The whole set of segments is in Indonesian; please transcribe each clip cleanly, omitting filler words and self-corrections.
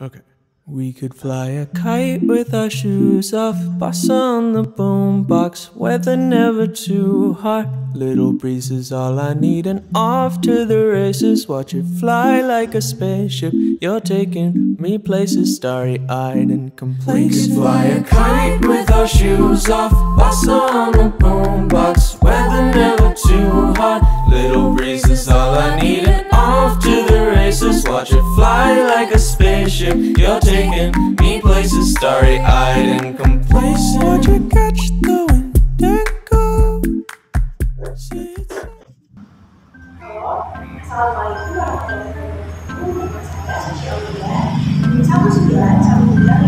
Okay. We could fly a kite with our shoes off, bossa on the boombox, weather never too hot. Little breeze is all I need, and off to the races. Watch it fly like a spaceship. You're taking me places, starry-eyed and complacent. We could fly a kite with our shoes off, bossa on the boombox, weather never too hot. Little breeze is all I need, and off to the races. Watch it fly like a spaceship. You're taking me places, starry-eyed and complacent. Watch it catch the wind and go. Assalamualaikum warahmatullahi wabarakatuh. Nama saya Sosial Media 191454.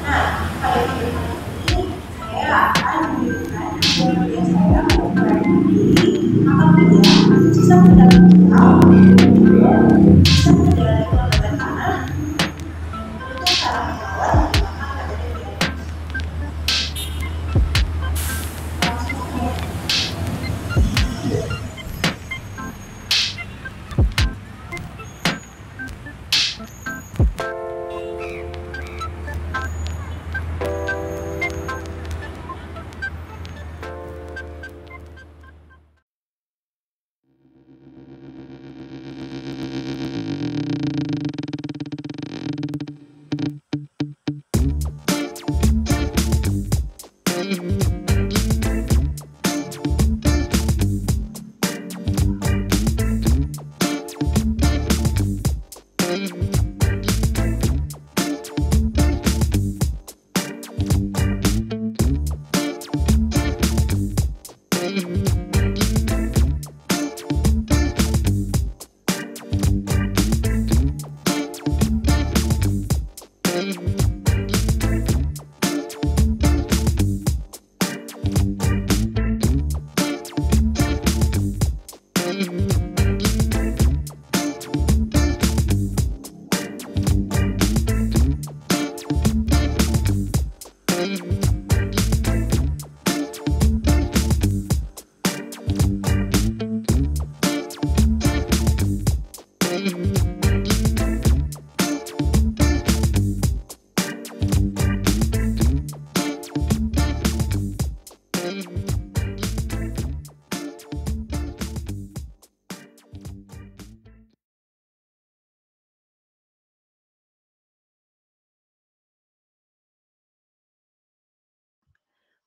Nah, pada video ini saya akan menunjukkan bagaimana saya memperbaiki diri atau tidak sistem kendali digital, kemudian sistem kendali kelembagaan tanah untuk cara menjawab menggunakan metode BIM.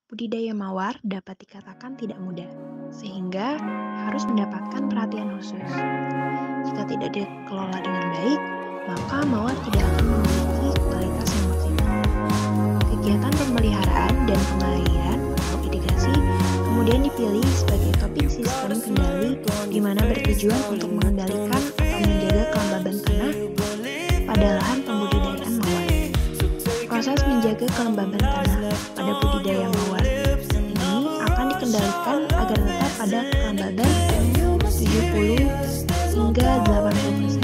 Budidaya mawar dapat dikatakan tidak mudah, sehingga harus mendapatkan perhatian khusus. Jika tidak dikelola dengan baik, maka mawar tidak akan memiliki kualitas yang maksimal. Kegiatan pemeliharaan dan pengairan atau irigasi kemudian dipilih sebagai topik sistem kendali di mana bertujuan untuk mengendalikan atau menjaga kelembaban tanah pada lahan pembudidayaan mawar. Proses menjaga kelembaban tanah pada budidaya mawar ini akan dikendalikan agar tetap pada kelembaban 70 hingga 80%.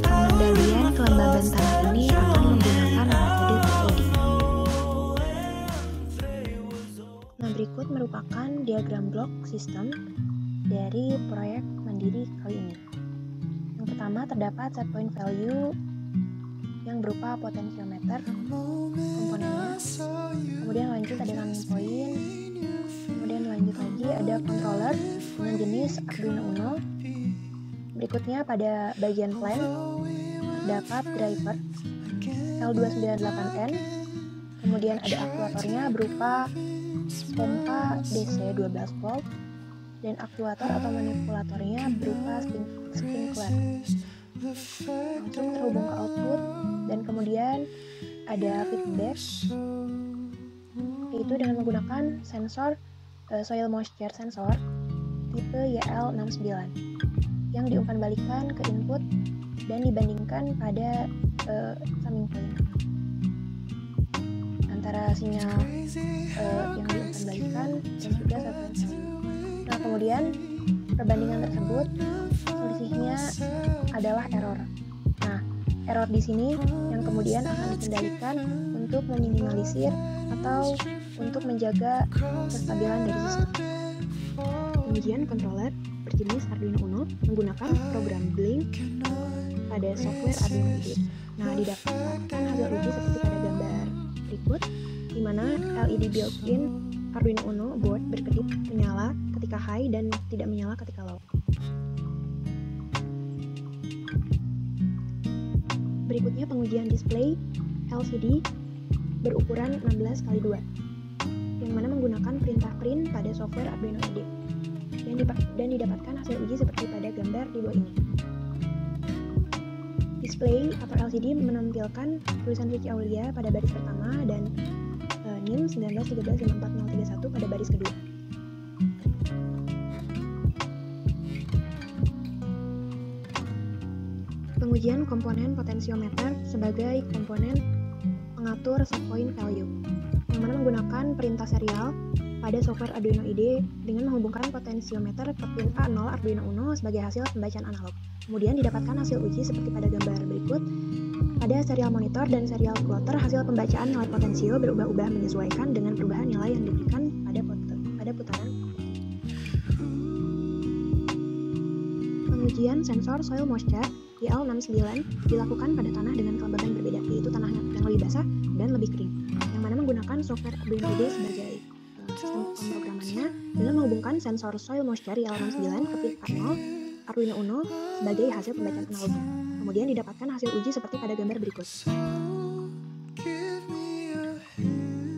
Pengendalian kelembaban tanah ini akan menggunakan metode TOD. Nah, berikut merupakan diagram blok sistem dari proyek mandiri kali ini. Yang pertama terdapat set point value yang berupa potensiometer komponennya, kemudian lanjut ada running point, kemudian lanjut lagi ada controller dengan jenis Arduino Uno. Berikutnya pada bagian plan terdapat driver L298N, kemudian ada aktuatornya berupa pompa DC 12 volt dan aktuator atau manipulatornya berupa sprinkler. Langsung terhubung ke output, dan kemudian ada feedback, yaitu dengan menggunakan sensor soil moisture sensor tipe YL69 yang diumpan balikan ke input dan dibandingkan pada summing point antara sinyal yang diumpan balikan dan juga set point value. Nah, kemudian perbandingan tersebut selisihnya adalah error. Nah, error di sini yang kemudian akan dikendalikan untuk meminimalisir atau untuk menjaga kestabilan dari sistem. Kemudian controller berjenis sejenis Arduino Uno menggunakan program Blink pada software Arduino IDE. Nah, didapatkan hasil uji seperti pada gambar berikut, di mana LED built-in Arduino Uno board berkedip menyala ketika high dan tidak menyala ketika low. Berikutnya pengujian display LCD berukuran 16x2 yang mana menggunakan perintah print pada software Arduino IDE dan didapatkan hasil uji seperti pada gambar di bawah ini. Display atau LCD menampilkan tulisan Ricky Aulia pada baris pertama dan NIM 191354031 pada baris kedua. Pengujian komponen potensiometer sebagai komponen pengatur set point value, yang mana menggunakan perintah serial pada software Arduino IDE dengan menghubungkan potensiometer ke pin A0 Arduino Uno sebagai hasil pembacaan analog. Kemudian didapatkan hasil uji seperti pada gambar berikut. Pada serial monitor dan serial plotter, hasil pembacaan nilai potensio berubah-ubah menyesuaikan dengan perubahan nilai yang diberikan pada putaran. Pengujian sensor soil moisture YL69 dilakukan pada tanah dengan kelembaban berbeda, yaitu tanah yang lebih basah dan lebih kering, yang mana menggunakan software Arduino IDE sebagai sistem pemrogramannya dengan menghubungkan sensor soil moisture YL69 ke pin A0 Arduino Uno sebagai hasil pembacaan analognya. Kemudian didapatkan hasil uji seperti pada gambar berikut.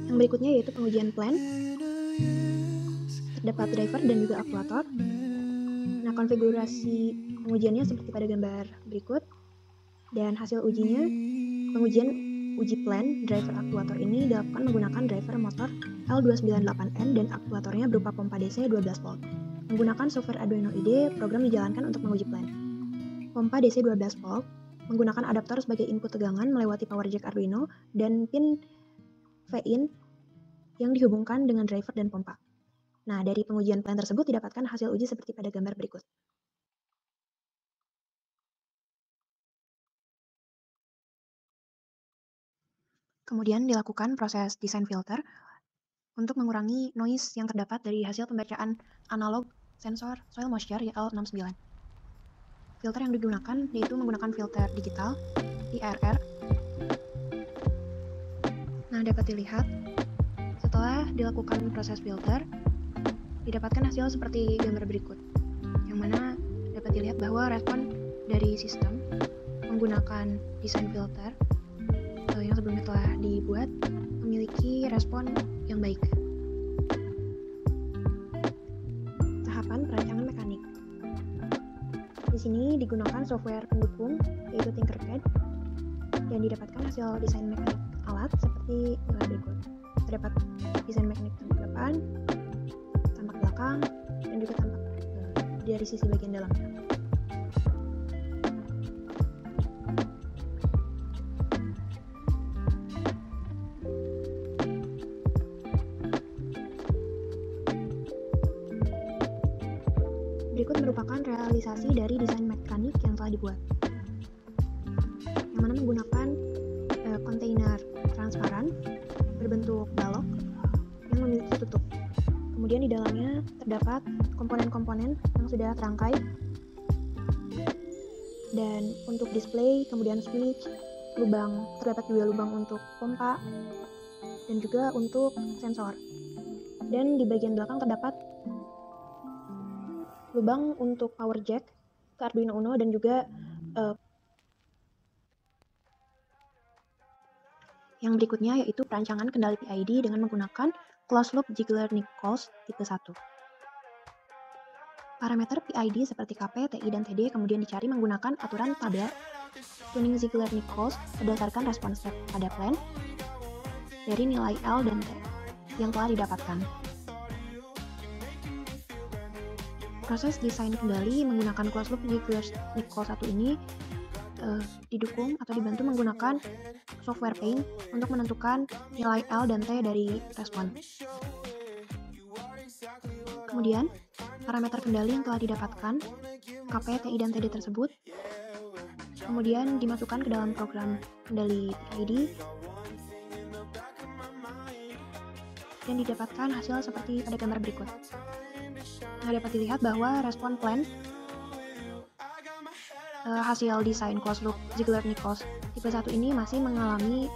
Yang berikutnya yaitu pengujian plan. Terdapat driver dan juga aktuator. Nah, konfigurasi pengujiannya seperti pada gambar berikut. Dan hasil ujinya, pengujian uji plan driver aktuator ini dilakukan menggunakan driver motor L298N dan aktuatornya berupa pompa DC 12 volt. Menggunakan software Arduino IDE, program dijalankan untuk menguji plan. Pompa DC 12 volt menggunakan adaptor sebagai input tegangan melewati power jack Arduino dan pin V-in yang dihubungkan dengan driver dan pompa. Nah, dari pengujian plan tersebut didapatkan hasil uji seperti pada gambar berikut. Kemudian dilakukan proses desain filter untuk mengurangi noise yang terdapat dari hasil pembacaan analog sensor soil moisture YL69. Filter yang digunakan yaitu menggunakan filter digital IRR. Nah, dapat dilihat setelah dilakukan proses filter didapatkan hasil seperti gambar berikut, yang mana dapat dilihat bahwa respon dari sistem menggunakan desain filter yang sebelumnya telah dibuat memiliki respon yang baik. Tahapan perancangan mekanik. Di sini digunakan software pendukung yaitu Tinkercad dan didapatkan hasil desain mekanik alat seperti berikut. Terdapat desain mekanik tampak depan, tampak belakang, dan juga tampak dari sisi bagian dalamnya. Berikut merupakan realisasi dari desain mekanik yang telah dibuat, yang mana menggunakan kontainer transparan berbentuk balok yang memiliki tutup. Kemudian di dalamnya terdapat komponen-komponen yang sudah terangkai, dan untuk display, kemudian switch, terdapat juga lubang untuk pompa, dan juga untuk sensor. Dan di bagian belakang terdapat lubang untuk power jack ke Arduino Uno dan juga yang berikutnya yaitu perancangan kendali PID dengan menggunakan closed loop Ziegler-Nichols tipe 1. Parameter PID seperti KP, TI, dan TD kemudian dicari menggunakan aturan tabel tuning Ziegler-Nichols berdasarkan respon step pada plan dari nilai L dan T yang telah didapatkan. Proses desain kendali menggunakan closed loop Ziegler-Nichols 1 ini didukung atau dibantu menggunakan software Paint untuk menentukan nilai L dan T dari respon. Kemudian, parameter kendali yang telah didapatkan, KP, TI, dan TD tersebut, kemudian dimasukkan ke dalam program kendali PID dan didapatkan hasil seperti pada gambar berikut. Nah, dapat dilihat bahwa respon plan hasil desain closed loop Ziegler-Nichols tipe 1 ini masih mengalami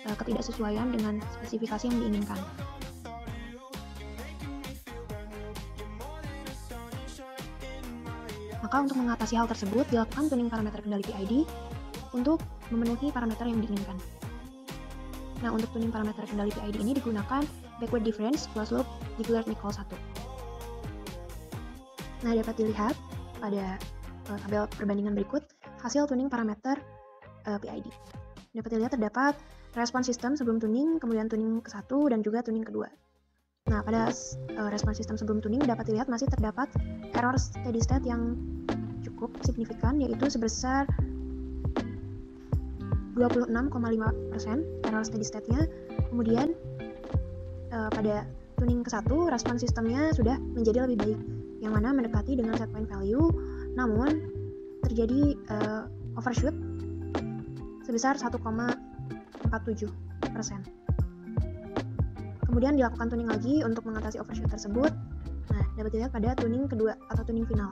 ketidaksesuaian dengan spesifikasi yang diinginkan. Maka untuk mengatasi hal tersebut, dilakukan tuning parameter kendali PID untuk memenuhi parameter yang diinginkan. Nah, untuk tuning parameter kendali PID ini digunakan backward difference closed loop Ziegler-Nichols 1. Nah, dapat dilihat pada tabel perbandingan berikut hasil tuning parameter PID. Dapat dilihat terdapat respon sistem sebelum tuning, kemudian tuning ke-1 dan juga tuning kedua. Nah, pada respon sistem sebelum tuning dapat dilihat masih terdapat error steady state yang cukup signifikan, yaitu sebesar 26,5% error steady state-nya. Kemudian pada tuning ke-1 respon sistemnya sudah menjadi lebih baik, yang mana mendekati dengan set point value, namun terjadi overshoot sebesar 1,47%. Kemudian dilakukan tuning lagi untuk mengatasi overshoot tersebut. Nah, dapat dilihat pada tuning kedua atau tuning final.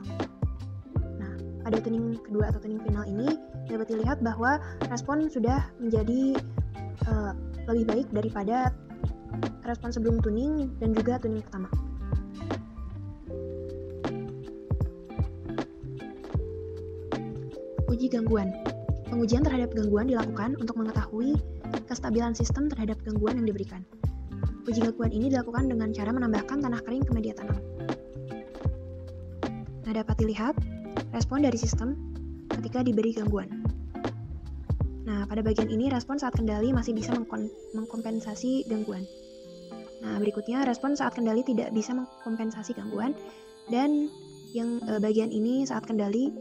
Nah, pada tuning kedua atau tuning final ini dapat dilihat bahwa respon sudah menjadi lebih baik daripada respon sebelum tuning dan juga tuning pertama. Uji gangguan. Pengujian terhadap gangguan dilakukan untuk mengetahui kestabilan sistem terhadap gangguan yang diberikan. Uji gangguan ini dilakukan dengan cara menambahkan tanah kering ke media tanam. Nah, dapat dilihat respon dari sistem ketika diberi gangguan. Nah, pada bagian ini respon saat kendali masih bisa mengkompensasi gangguan. Nah, berikutnya respon saat kendali tidak bisa mengkompensasi gangguan, dan yang bagian ini saat kendali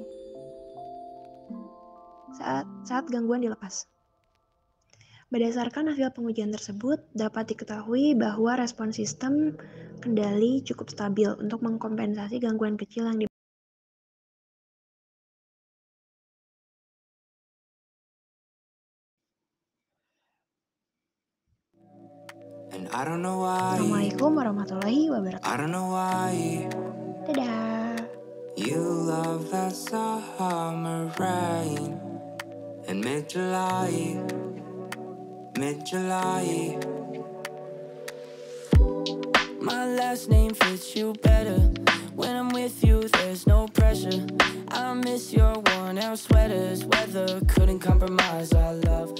saat gangguan dilepas. Berdasarkan hasil pengujian tersebut, dapat diketahui bahwa respon sistem kendali cukup stabil untuk mengkompensasi gangguan kecil yang Assalamualaikum warahmatullahi wabarakatuh. Dadah. You love that summer rain in mid-July. My last name fits you better. When I'm with you, there's no pressure. I miss your worn out sweaters. Weather couldn't compromise our love.